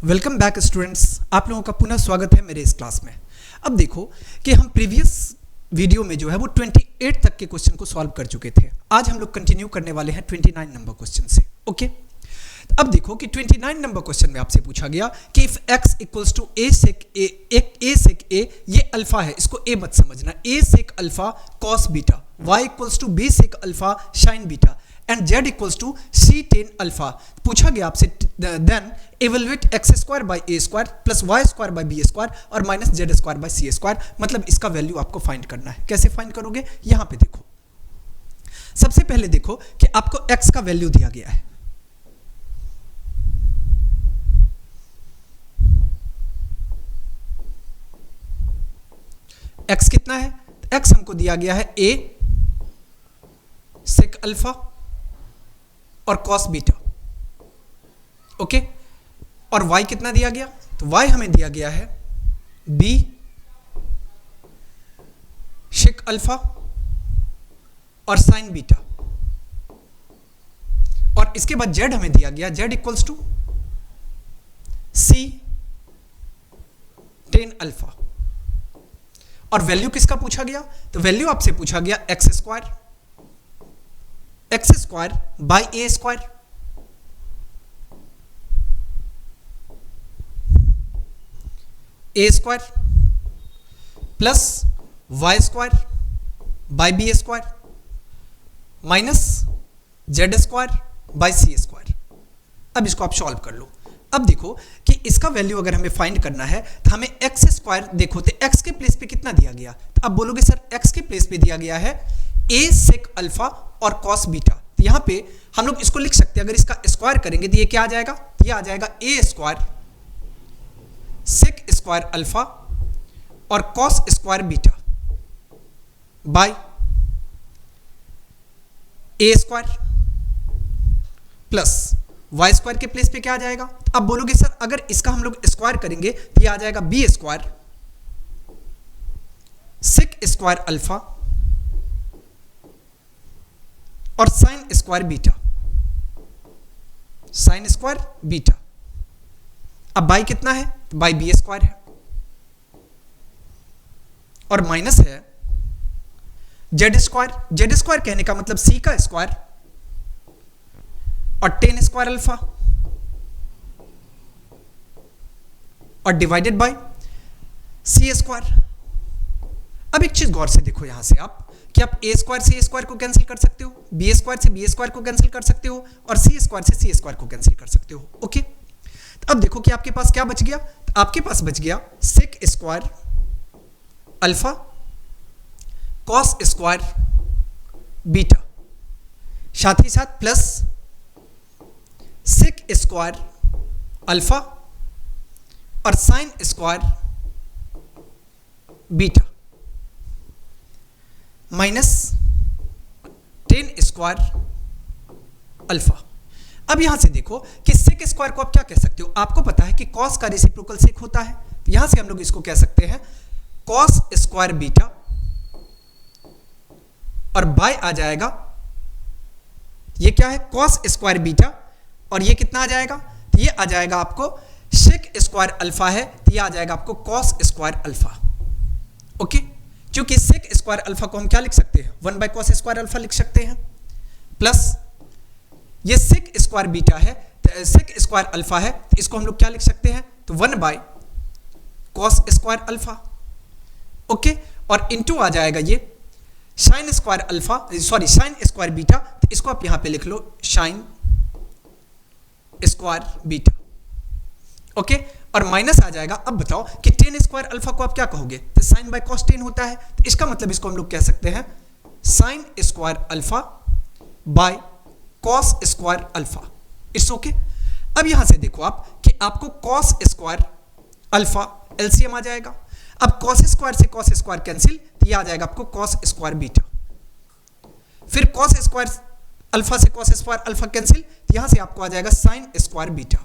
Welcome back students, आप लोगों का पुनः स्वागत है मेरे इस क्लास में। अब देखो कि हम प्रीवियस वीडियो में जो है वो 28 तक के क्वेश्चन को सॉल्व कर चुके थे। आज हम लोग कंटिन्यू करने वाले हैं 29 नंबर क्वेश्चन से। ओके, अब देखो कि 29 नंबर क्वेश्चन में आपसे पूछा गया कि if x equals to a sec a, ये अल्फा है, इसको a मत समझना, a sec alpha cos beta, y equals to b sec alpha sine beta and z equals to c tan alpha. पूछा गया आपसे then evaluate x square by a square plus y square by b square और minus z square by c square, मतलब इसका value आपको find करना है। कैसे फाइंड करोगे, यहां पे देखो। सबसे पहले देखो कि आपको x का वैल्यू दिया गया है। x कितना है, x हमको दिया गया है a सेक अल्फा और कॉस बीटा। ओके, और y कितना दिया गया, तो y हमें दिया गया है b शेक अल्फा और साइन बीटा, और इसके बाद z हमें दिया गया z equals to c tan alpha. और वैल्यू किसका पूछा गया, तो वैल्यू आपसे पूछा गया x square by a square plus y square by b square minus z square by c square. अब इसको आप सॉल्व कर लो। अब देखो कि इसका वैल्यू अगर हमें फाइंड करना है तो हमें एक्स स्क्वायर, देखो तो एक्स के प्लेस पे कितना दिया गया, तो अब बोलोगे सर एक्स के प्लेस पे दिया गया है ए सेक अल्फा और कॉस बीटा। तो यहां पे हम लोग इसको लिख सकते हैं, अगर इसका स्क्वायर करेंगे तो ये क्या आ जाएगा, ये आ जाएगा a square sec square alpha और cos square beta by a square plus y square के प्लेस पे क्या आ जाएगा। अब बोलोगे सर अगर इसका हम लोग स्क्वायर करेंगे तो ये आ जाएगा b square sec square alpha और साइन स्क्वायर बीटा। अब बाई कितना है, तो बाई बी स्क्वायर है और माइनस है जेड स्क्वायर कहने का मतलब सी का स्क्वायर और टेन स्क्वायर अल्फा और डिवाइडेड बाय सी स्क्वायर। अब एक चीज गौर से देखो यहां से आप कि आप ए स्क्वायर से ए स्क्वायर को कैंसिल कर सकते हो, बी स्क्वायर से बी स्क्वायर को कैंसिल कर सकते हो और सी स्क्वायर से सी स्क्वायर को कैंसिल कर सकते हो। ओके, तो अब देखो कि आपके पास क्या बच गया, तो आपके पास बच गया sec square alpha cos square beta, साथ ही साथ प्लस सेक स्क्वायर अल्फा और sine square beta minus tan square alpha. अब यहां से देखो कि सेक स्क्वायर को आप क्या कह सकते हो, आपको पता है कि कॉस का रेसिप्रोकल सेक होता है, तो यहां से हम लोग इसको कह सकते हैं कॉस स्क्वायर बीटा और बाय आ जाएगा, ये क्या है कॉस स्क्वायर बीटा और ये कितना आ जाएगा, तो ये आ जाएगा आपको सेक स्क्वायर अल्फा है, तो ये आ जाएगा आपको कॉस स्क्वायर अल्फा। ओके, क्योंकि सेक स्क्वायर अल्फा को हम क्या लिख सकते हैं, 1 बाय कॉस स्क्वायर अल्फा लिख सकते हैं, प्लस ये सेक स्क्वायर बीटा है, तो सेक स्क्वायर अल्फा है, तो इसको हम लोग क्या लिख सकते हैं, तो 1 by cos square alpha. Okay, और इनटू आ जाएगा ये sine square alpha, sorry sine square beta, तो इसको आप यहां पे लिख लो साइन स्क्वायर बीटा। ओके, और माइनस आ जाएगा। अब बताओ कि टेन स्क्वायर अल्फा को आप क्या कहोगे, तो साइन बाय कॉस टेन होता है, तो इसका मतलब इसको हम लोग कह सकते हैं sine square alpha by cos square alpha. It's okay. अब यहां से देखो आप कि आपको कॉस स्क्वायर अल्फा एलसीएम आ जाएगा। अब कॉस स्क्वायर से कॉस स्क्वायर कैंसिल, तो ये आ जाएगा आपको कॉस स्क्वायर बीटा, फिर कॉस स्क्वायर अल्फा से कॉस स्क्वायर अल्फा कैंसिल, तो यहां से आपको आ जाएगा साइन स्क्वायर बीटा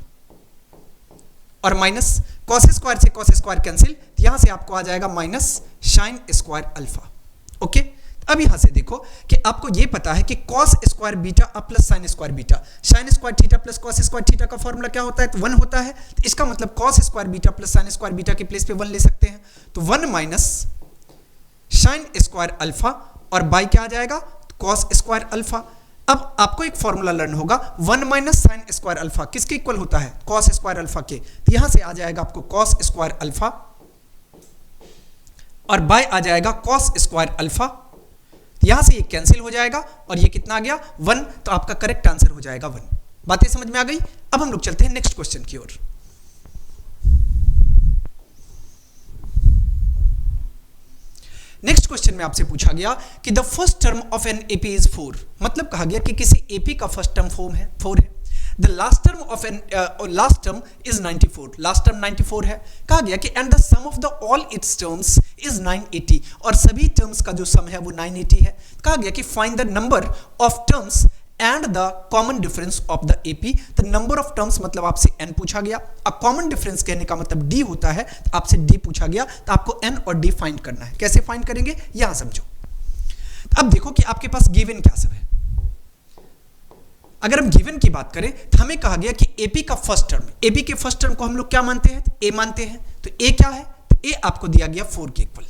और माइनस कॉस स्क्वायर से कॉस स्क्वायर कैंसिल, तो यहां से आपको आ जाएगा minus sine square alpha. Okay, अब यहां से देखो कि आपको ये पता है कि cos square beta plus sign square beta, sine square theta plus cos square theta का फॉर्मूला क्या होता है, तो 1 होता है। तो इसका मतलब cos square beta plus sign square beta के प्लेस पे 1 ले सकते हैं, तो 1 माइनस साइन स्क्वायर अल्फा और बाई क्या आ जाएगा, कॉस स्क्वायर अल्फा। अब आपको एक फॉर्मूला लर्न होगा 1 माइनस साइन स्क्वायर अल्फा किसके इक्वल होता है, कॉस स्क्वायर अल्फा के। तो यहां से आ जाएगा आपको कॉस स्क्वायर अल्फा और बाय आ जाएगा कॉस स्क्वायर अल्फा। यहां से ये कैंसिल हो जाएगा और ये कितना आ गया 1, तो आपका करेक्ट आंसर हो जाएगा 1। बातें समझ में आ गई। अब हम लोग चलते हैं नेक्स्ट क्वेश्चन की ओर। नेक्स्ट क्वेश्चन में आपसे पूछा गया कि the first term of an AP is 4, मतलब कहा गया कि किसी एपी का फर्स्ट टर्म फॉर्म है 4 है। The last term of an last term is 94, last term 94 है। कहा गया कि and the sum of the all its terms is 980, और सभी टर्म्स का जो सम है वो 980 है। कहा गया कि find the number of terms and the common difference of the AP. The number of terms मतलब आपसे n पूछा गया, अब कॉमन डिफरेंस कहने का मतलब d होता है, तो आपसे d पूछा गया, तो आपको n और d फाइंड करना है। कैसे फाइंड करेंगे यहां समझो। अब देखो कि आपके पास गिवन क्या सब है। अगर हम गिवन की बात करें तो हमें कहा गया कि एपी का फर्स्ट टर्म, एपी के फर्स्ट टर्म को हम लोग क्या मानते हैं, ए मानते हैं। तो ए क्या है, तो ए आपको दिया गया 4 के इक्वल,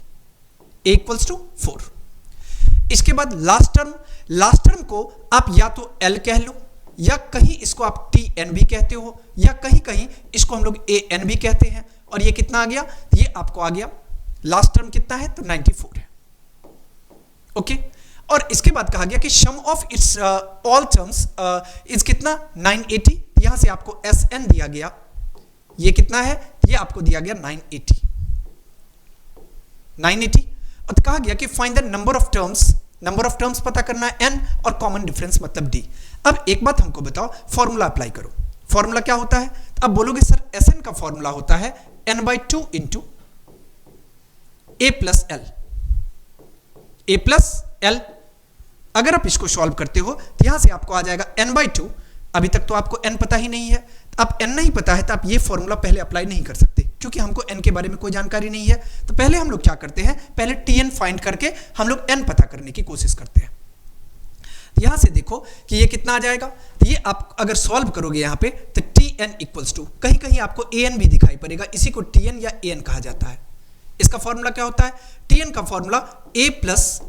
ए इक्वल्स टू 4। इसके बाद लास्ट टर्म, लास्ट टर्म को आप या तो एल कह लो, या कहीं इसको आप टी एन भी कहते हो, या कहीं कहीं इसको हम लोग ए एन भी कहते हैं। और ये कितना आ गया, ये आपको आ गया लास्ट टर्म कितना है, तो 94 है। ओके, और इसके बाद कहा गया कि sum of its all terms is कितना 980। यहां से आपको एस एन दिया गया, ये कितना है, ये आपको दिया गया 980। और कहा गया कि find the number of terms, number of terms पता करना है n, और कॉमन डिफरेंस मतलब d। अब एक बात हमको बताओ, फॉर्मूला अप्लाई करो। फॉर्मूला क्या होता है, अब बोलोगे सर Sn का फॉर्मूला होता है n/2 into a plus L, a plus L. अगर आप इसको सॉल्व करते हो तो यहां से आपको आ जाएगा n/2। अभी तक तो आपको n पता ही नहीं है, अब n नहीं पता है तो आप ये फॉर्मूला पहले अप्लाई नहीं कर सकते, क्योंकि हमको n के बारे में कोई जानकारी नहीं है। तो पहले हम लोग क्या करते हैं, पहले tn फाइंड करके हम लोग n पता करने की कोशिश करते हैं। यहां से देखो कि ये कितना आ जाएगा, तो ये आप अगर सॉल्व करोगे यहां पे तो tn इक्वल्स टू, कहीं कहीं आपको an भी दिखाई पड़ेगा, इसी को tn या an कहा जाता है। इसका फॉर्मूला क्या होता है, tn का फॉर्मूला a प्लस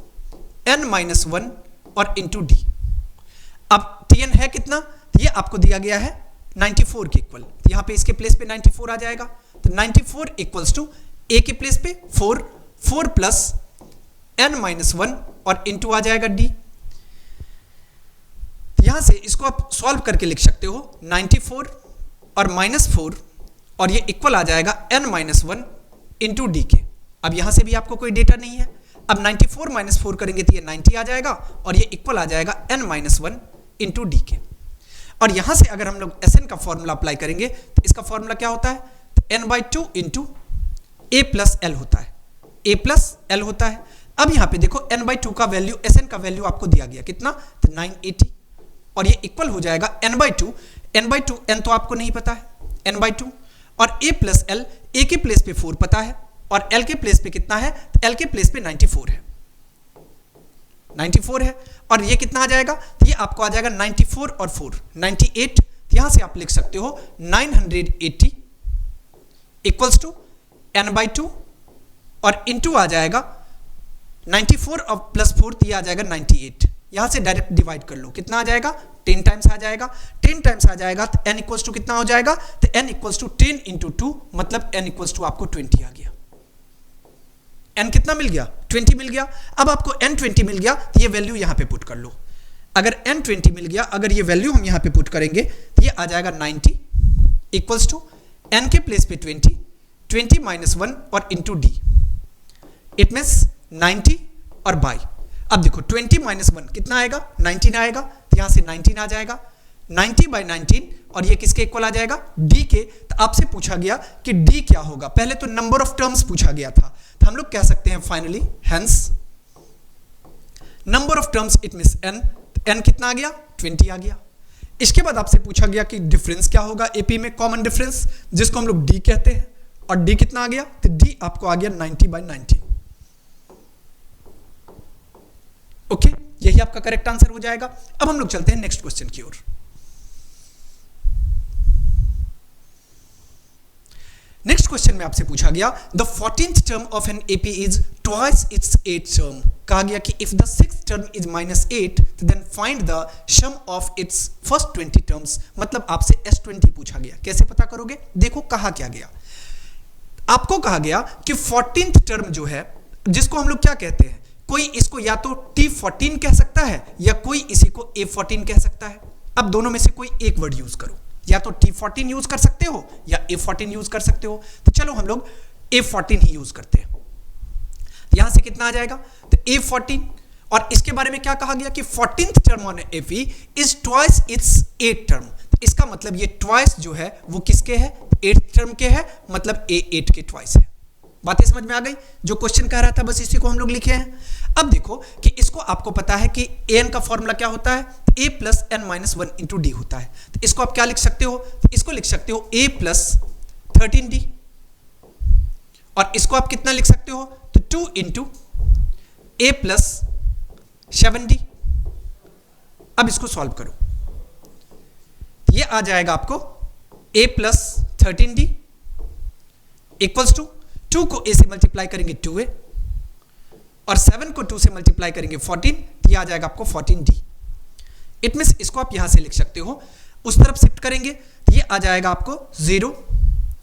n-1 और इंटू डी। अब tn है कितना, तो ये आपको दिया गया है 94 के इक्वल, तो यहां पे इसके प्लेस पे 94 आ जाएगा। तो 94 इक्वल्स टू a के प्लेस पे 4, 4 प्लस n-1 और इंटू आ जाएगा d। यहां से इसको आप सॉल्व करके लिख सकते हो 94 और -4, और ये इक्वल आ जाएगा n-1 इंटू डी के। अब यहां से भी आपको कोई डेटा नहीं है, अब 94 माइनस 4 करेंगे तो ये 90 आ जाएगा, और ये इक्वल आ जाएगा n-1 इंटू डी के। और यहां से अगर हम लोग Sn का फॉर्मूला अप्लाई करेंगे तो इसका फॉर्मूला क्या होता है, तो n/2 into a plus L होता है, a प्लस एल होता है। अब यहां पे देखो n/2 का वैल्यू, Sn का वैल्यू आपको दिया गया कितना, तो 980, और ये इक्वल हो जाएगा n/2, n तो आपको नहीं पता है, n/2 और a प्लस एल, a के प्लेस पे 4 पता है और l के प्लेस पे कितना है, तो l के प्लेस पे 94 है, 94 है। और ये कितना आ जाएगा, तो ये आपको आ जाएगा 94 और 4 98। यहां से आप लिख सकते हो 980 इक्वल्स टू n/2 और इंटू आ जाएगा 94 और प्लस 4, तो ये आ जाएगा 98। यहां से डायरेक्ट डिवाइड कर लो, कितना आ जाएगा, 10 टाइम्स आ जाएगा, 10 टाइम्स आ जाएगा तो n इक्वल्स टू कितना हो जाएगा, तो n इक्वल्स टू 10 इंटू 2, मतलब n इक्वल्स टू आपको 20 आ गया। n कितना मिल गया, 20 मिल गया। अब आपको n 20 मिल गया तो ये वैल्यू यहां पे पुट कर लो। अगर n 20 मिल गया, अगर ये वैल्यू हम यहां पे पुट करेंगे तो ये आ जाएगा 90 इक्वल्स टू n के प्लेस पे 20, 20 माइनस 1 और इंटू डी, इट मीन्स 90 और बाई। अब देखो 20 माइनस 1 कितना आएगा, 19 आएगा, तो यहां से 19 आ जाएगा, 90/19, और ये किसके इक्वल आ जाएगा, d के। तो आपसे पूछा गया कि d क्या होगा, पहले तो नंबर ऑफ टर्म्स पूछा गया था, तो हम लोग कह सकते हैं finally hence number of terms it means n, n कितना आ गया, 20 आ गया। इसके बाद आपसे पूछा गया कि डिफरेंस क्या होगा एपी में, कॉमन डिफरेंस जिसको हम लोग d कहते हैं, और d कितना आ गया, तो d आपको आ गया 90/19। ओके, यही आपका करेक्ट आंसर हो जाएगा। अब हम लोग चलते हैं नेक्स्ट क्वेश्चन की ओर। नेक्स्ट क्वेश्चन में आपसे पूछा गया the 14th term of an AP is twice its 8th term. कहा गया कि if the 6th term is -8 then find the sum of its first 20 terms. मतलब आपसे S20 पूछा गया, कैसे पता करोगे? देखो कहा क्या गया, आपको कहा गया कि 14th टर्म जो है, जिसको हम लोग क्या कहते हैं, कोई इसको या तो T14 कह सकता है या कोई इसी को A14 कह सकता है। अब दोनों में से कोई एक वर्ड यूज करो, या तो T14 यूज कर सकते हो या A14 यूज कर सकते हो। तो चलो हम लोग A14 ही यूज करते हैं। तो यहां से कितना आ जाएगा? तो A14, और इसके बारे में क्या कहा गया कि 14th term on AP is twice its 8th term. तो इसका मतलब ये ट्वाइस जो है वो किसके है? 8th टर्म के है, मतलब A8 के ट्वाइस है। बातें समझ में आ गई? जो क्वेश्चन कह रहा था बस इसी को हम लोग लिखे हैं। अब देखो कि इसको आपको पता है कि an का फॉर्मूला क्या होता है? a plus n minus 1 into D होता है। तो इसको आप क्या लिख सकते हो? तो इसको लिख सकते हो a प्लस 13d, और इसको आप कितना लिख सकते हो? तो 2 इंटू a प्लस 7d। अब इसको सॉल्व करो, तो ये आ जाएगा आपको a plus 13d equals to 2 को a से मल्टीप्लाई करेंगे 2a, और 7 को 2 से मल्टीप्लाई करेंगे 14, तो ये आ जाएगा आपको 14d। इट मींस इसको आप यहां से लिख सकते हो, उस तरफ शिफ्ट करेंगे तो ये आ जाएगा आपको 0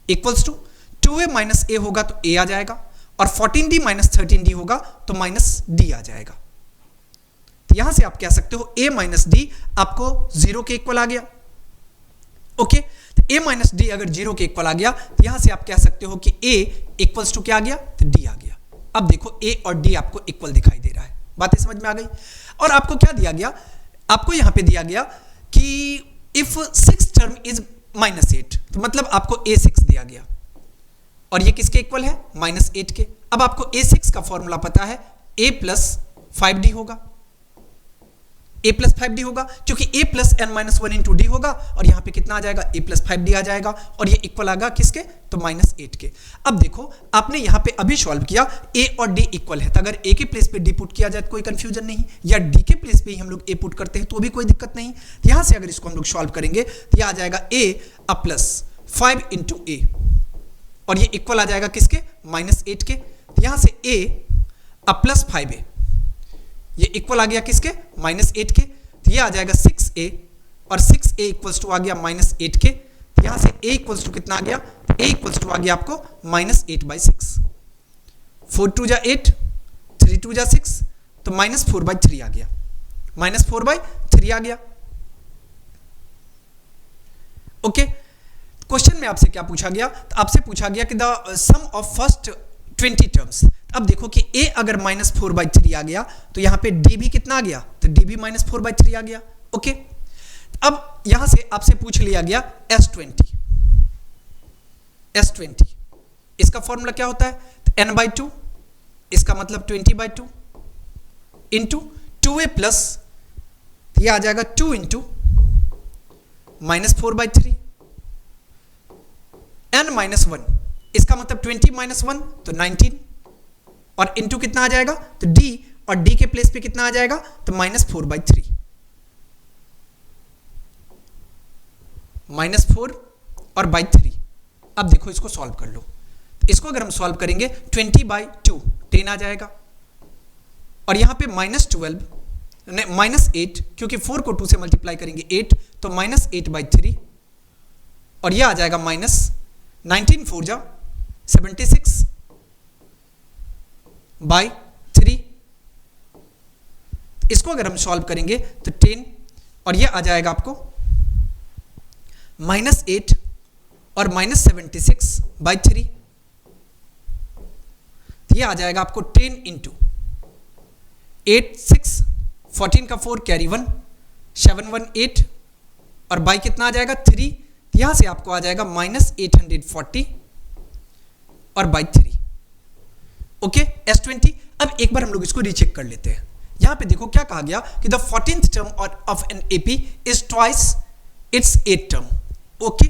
equals to 2a minus a होगा तो a आ जाएगा, और 14d माइनस 13d होगा तो माइनस d आ जाएगा। तो यहां से आप कह सकते हो a माइनस d आपको 0 के इक्वल आ गया। ओके, तो a माइनस डी अगर 0 के इक्वल आ गया तो यहां से आप कह सकते हो कि a इक्वल्स टू क्या आ गया? तो d आ गया। अब देखो a और d आपको इक्वल दिखाई दे रहा है। बातें समझ में आ गई? और आपको क्या दिया गया? आपको यहां पे दिया गया कि इफ 6th टर्म इज -8, तो मतलब आपको a6 दिया गया, और ये किसके इक्वल है? -8 के। अब आपको a6 का फॉर्मूला पता है, a प्लस 5d होगा, a प्लस 5d होगा, क्योंकि a plus n minus 1 into D होगा, और यहां पे कितना आ जाएगा? a प्लस 5d आ जाएगा, और ये इक्वल आएगा किसके? तो -8 के। अब देखो आपने यहां पे अभी सॉल्व किया, a और d इक्वल है, तो अगर a के प्लेस पे d पुट किया जाए तो कोई कंफ्यूजन नहीं, या d के प्लेस पे ही हम लोग a पुट करते हैं तो भी कोई दिक्कत नहीं। तो यहां से अगर इसको हम लोग सॉल्व करेंगे तो यह आ जाएगा a प्लस 5 इंटू a, और ये इक्वल आ जाएगा किसके? -8 के। तो यहां से a प्लस 5a, ये इक्वल आ गया किसके? -8 के। तो ये आ जाएगा 6a, और 6a इक्वल्स टू आ गया -8 के। तो यहां से a इक्वल्स टू कितना आ गया? a इक्वल्स टू आ गया आपको -8/6। 4 2 जा 8, 3 2 जा 6, तो -4/3 आ गया, -4/3 आ गया। ओके, क्वेश्चन में आपसे क्या पूछा गया? तो आपसे पूछा गया कि the sum of first 20 terms. अब देखो कि a अगर -4/3 आ गया तो यहां पे d भी कितना आ गया? तो d भी -4/3 आ गया। ओके, अब यहां से आपसे पूछ लिया गया S20। इसका फॉर्मूला क्या होता है? तो n/2, इसका मतलब 20/2 इंटू 2a प्लस, ये आ जाएगा 2 इंटू -4/3, n-1, इसका मतलब 20-1 तो 19, और इंटू कितना आ जाएगा? तो d, और d के प्लेस पे कितना आ जाएगा? तो -4/3, -4 और बाई 3। अब देखो इसको सॉल्व कर लो, इसको अगर हम सॉल्व करेंगे 20/2 10 आ जाएगा, और यहां पे -12 -8, क्योंकि 4 को 2 से मल्टीप्लाई करेंगे 8, तो -8/3, और यह आ जाएगा -19 4 जा 76 बाई 3। इसको अगर हम सॉल्व करेंगे तो 10, और यह आ जाएगा आपको -8 और -76/3, तो यह आ जाएगा आपको 10 इंटू 8 6, 14 का 4 कैरी 1, 7 1 8, और बाई कितना आ जाएगा 3, तो यहां से आपको आ जाएगा -840 और बाई 3। Okay, S20। अब एक बार हम लोग इसको रीचेक कर लेते हैं। यहां पे देखो क्या कहा गया कि the 14th term of an AP is twice its 8th term. Okay,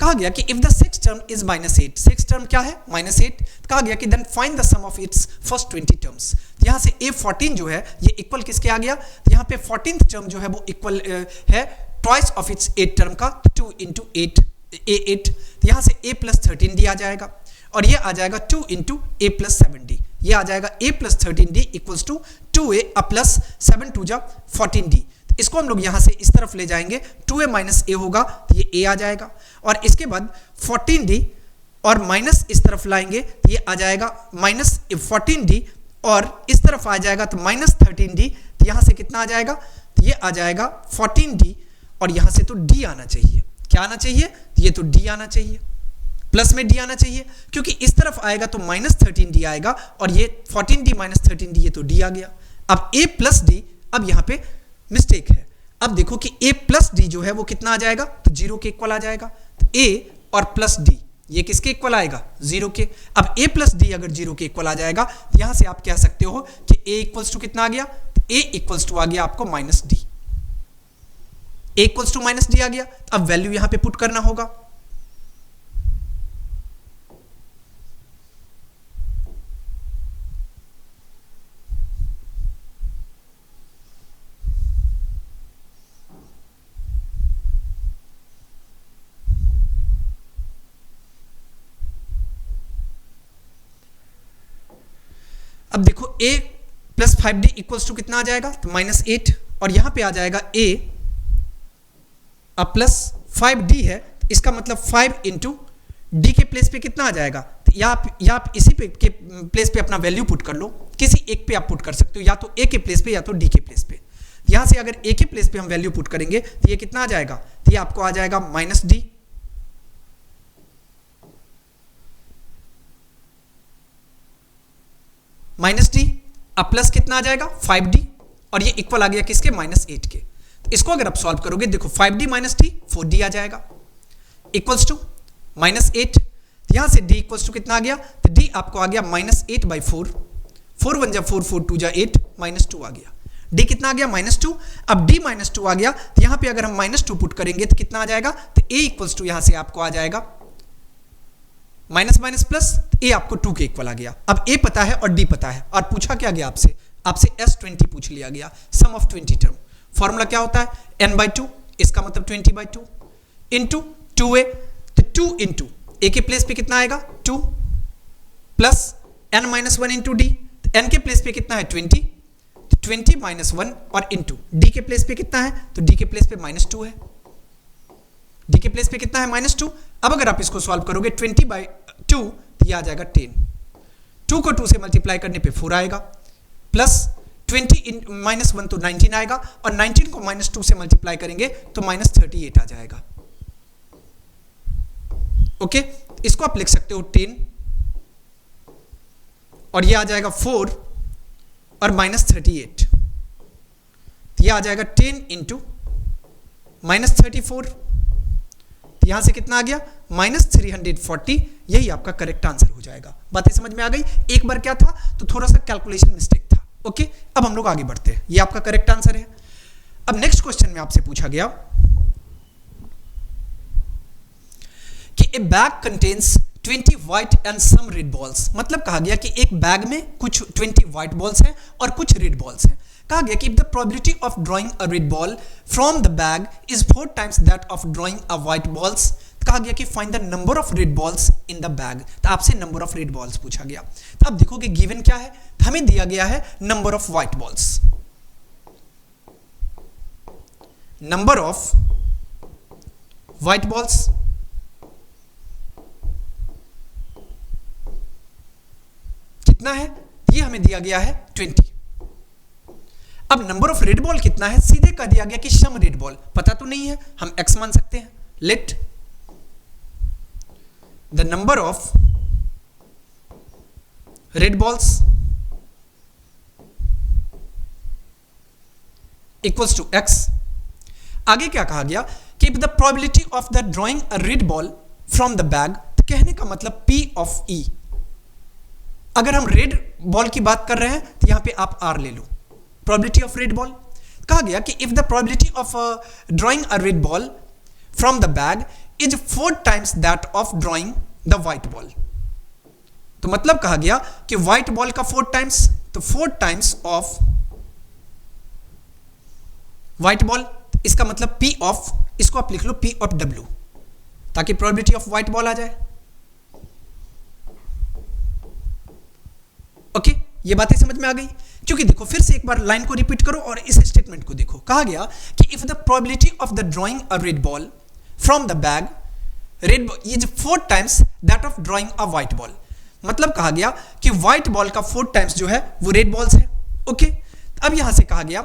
कहा गया कि if the 6th term is -8, 6th term क्या है? -8। कहा गया कि then find the sum of its first 20 terms. तो यहाँ से A14 जो है ये इक्वल किसके आ गया, तो यहाँ पे 14th टर्म जो है वो इक्वल है ट्वाइस ऑफ इट्स 8 टर्म का, 2 इंटू 8 A8, तो यहाँ से A प्लस 13D आ जाएगा और ये आ जाएगा 2 इंटू A प्लस 7D, ये आ जाएगा A plus 13D equals to 2A plus 7 टू जा 14D। इसको हम लोग यहाँ से इस तरफ ले जाएंगे, 2A माइनस A होगा तो ये A आ जाएगा और इसके बाद 14D और माइनस इस तरफ लाएंगे तो ये आ जाएगा माइनस 14D और इस तरफ आ जाएगा तो माइनस 13D, तो यहाँ से कितना आ जाएगा, तो ये आ जाएगा 14D और यहाँ से तो D आना चाहिए, क्या आना चाहिए, ये तो D आना चाहिए, प्लस में D आना चाहिए क्योंकि इस तरफ आएगा तो माइनस 13D आएगा और ये 14D माइनस 13D ये तो D आ गया। अब A प्लस D, अब यहाँ पे मिस्टेक है, अब देखो कि A प्लस D जो है वो कितना आ जाएगा, तो 0 के इक्वल आ जाएगा, तो A और प्लस D ये किसके इक्वल आएगा, 0 के। अब A प्लस D अगर 0 के इक्वल आ जाएगा तो यहां से आप कह सकते हो कि A इक्वल्स टू कितना आ गया, तो A इक्वल्स टू आ गया आपको minus D, A equals to minus D आ गया। अब वैल्यू यहां पे पुट करना होगा, अब देखो A plus 5D equals to कितना आ जाएगा, तो माइनस 8 और यहां पे आ जाएगा A अब प्लस 5D है, इसका मतलब 5 इंटू D के प्लेस पे कितना आ जाएगा, तो या आप इसी पे के प्लेस पे अपना वैल्यू पुट कर लो, किसी एक पे आप पुट कर सकते हो, या तो A के प्लेस पे या तो D के प्लेस पे। यहां से अगर A के प्लेस पे हम वैल्यू पुट करेंगे तो ये कितना आ जाएगा, तो ये आपको आ जाएगा माइनस D माइनस D अब प्लस कितना आ जाएगा 5D और ये इक्वल आ गया किसके, माइनस 8 के। तो इसको अगर आप सॉल्व करोगे देखो 5D माइनस D 4D आ जाएगा इक्वल्स टू माइनस 8, यहां से D इक्वल्स टू कितना आ गया, तो D आपको आ गया माइनस 8 बाई 4, 4 1 जा 4 4 2 जा 8 माइनस 2 आ गया, D कितना आ गया माइनस 2। अब D माइनस 2 आ गया तो यहां पे अगर हम माइनस 2 पुट करेंगे तो कितना आ जाएगा, तो A इक्वल्स टू यहां से आपको आ जाएगा माइनस माइनस प्लस, A आपको 2 के इक्वल आ गया। अब A पता है और D पता है और पूछा क्या गया आपसे, S20 पूछ लिया गया, सम ऑफ 20 टर्म। फॉर्मूला क्या होता है, n बाई 2, इसका मतलब 20 बाई 2 इंटू 2A, तो 2 इंटू A के प्लेस पे कितना आएगा 2 plus n minus 1 into D, तो n के प्लेस पे कितना है 20, तो 20 माइनस 1 और इंटू D के प्लेस पे कितना है, तो D के प्लेस पे माइनस 2 है, D के प्लेस पे कितना है माइनस 2। अब अगर आप इसको सॉल्व करोगे 20 बाई 2 तो ये आ जाएगा 10, 2 को 2 से मल्टीप्लाई करने पे 4 आएगा प्लस 20 माइनस 1 तो 19 आएगा और 19 को माइनस 2 से मल्टीप्लाई करेंगे तो माइनस 38 आ जाएगा। ओके, इसको आप लिख सकते हो 10 और ये आ जाएगा 4 और माइनस 38, तो ये आ जाएगा 10 इंटू माइनस 34, यहां से कितना आ गया माइनस 340, यही आपका करेक्ट आंसर हो जाएगा। बातें समझ में आ गई, एक बार क्या था तो थोड़ा सा कैलकुलेशन मिस्टेक था। ओके, अब हम लोग आगे बढ़ते हैं, ये आपका करेक्ट आंसर है। अब नेक्स्ट क्वेश्चन में आपसे पूछा गया कि a bag contains 20 white and some red balls, मतलब कहा गया कि एक बैग में कुछ 20 व्हाइट बॉल्स हैं और कुछ रेड बॉल्स हैं। कहा गया कि if the probability of drawing a red ball from the bag is 4 times that of drawing a white balls, कहा गया कि find the number of red balls in the bag, तो आपसे number of red balls पूछा गया। तो अब देखो कि given क्या है, हमें दिया गया है number of white balls, number of white balls कितना है, ये हमें दिया गया है 20। अब नंबर ऑफ रेड बॉल कितना है, सीधे कह दिया गया कि सम रेड बॉल, पता तो नहीं है, हम x मान सकते हैं। Let the number of red balls equals to x। आगे क्या कहा गया कि the probability of the drawing a red ball from the bag, तो कहने का मतलब P ऑफ E। अगर हम रेड बॉल की बात कर रहे हैं तो यहां पे आप R ले लो, probability of red ball। कहा गया कि if the probability of drawing a red ball from the bag is 4 times that of drawing the white ball, तो मतलब कहा गया कि white ball का 4 times तो 4 टाइम्स ऑफ व्हाइट बॉल, इसका मतलब P ऑफ, इसको आप लिख लो P ऑफ W, ताकि प्रोबेबिलिटी ऑफ व्हाइट बॉल आ जाए। ओके, ये बातें समझ में आ गई। क्योंकि देखो फिर से एक बार लाइन को रिपीट करो और इस स्टेटमेंट को देखो। कहा गया कि if the probability of the drawing a red ball from the bag, red ball is 4 times that of drawing a white ball, मतलब कहा गया कि व्हाइट बॉल का 4 टाइम्स जो है वो रेड बॉल्स है। ओके, अब यहां से कहा गया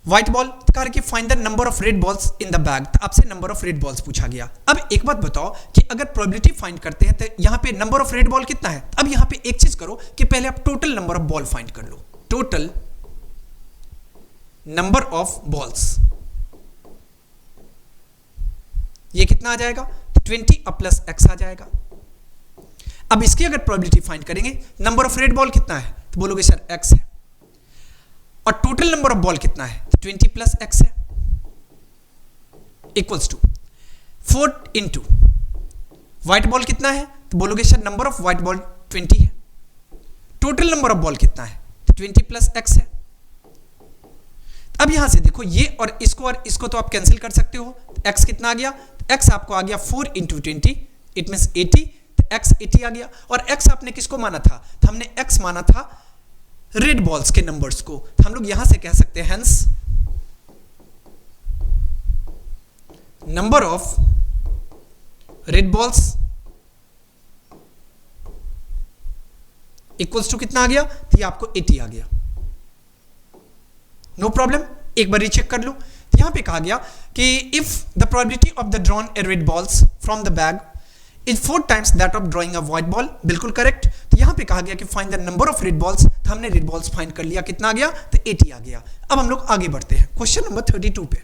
व्हाइट बॉल करके find the number of red balls in the bag, आपसे नंबर ऑफ रेड बॉल्स पूछा गया। अब एक बात बताओ कि अगर प्रोबेबिलिटी फाइंड करते हैं तो यहां पे नंबर ऑफ रेड बॉल कितना है। अब यहां पे एक चीज करो कि पहले आप total number of ball find कर लो, टोटल नंबर ऑफ बॉल्स, ये कितना आ जाएगा, 20 प्लस x आ जाएगा। अब इसकी अगर प्रोबेबिलिटी फाइंड करेंगे, नंबर ऑफ रेड बॉल कितना है तो बोलोगे सर x है, और टोटल नंबर ऑफ बॉल कितना है तो 20 प्लस x है, equals to 4 into white ball कितना है तो बोलोगे sir number of white ball 20 है, टोटल नंबर ऑफ बॉल कितना है तो 20 प्लस x है। अब यहां से देखो ये और इसको तो आप कैंसिल कर सकते हो, x कितना आ गया, x आपको आ गया 4 इंटू 20, इट मीन्स 80, तो x 80 आ गया। और x आपने किसको माना था, तो हमने x माना था रेड बॉल्स के नंबर्स को, तो हम लोग यहां से कह सकते हैं hence number of red balls equals to कितना आ गया, तो ये आपको 80 आ गया। नो प्रॉब्लम, एक बार रीचेक कर लो। यहां पे कहा गया कि if the probability of the drawn A red balls from the bag is 4 times that of drawing a white ball, बिल्कुल करेक्ट। तो यहां पे कहा गया कि find the number of red balls, तो हमने रेड बॉल्स फाइंड कर लिया, कितना आ गया तो 80 आ गया। अब हम लोग आगे बढ़ते हैं क्वेश्चन नंबर 32 पे।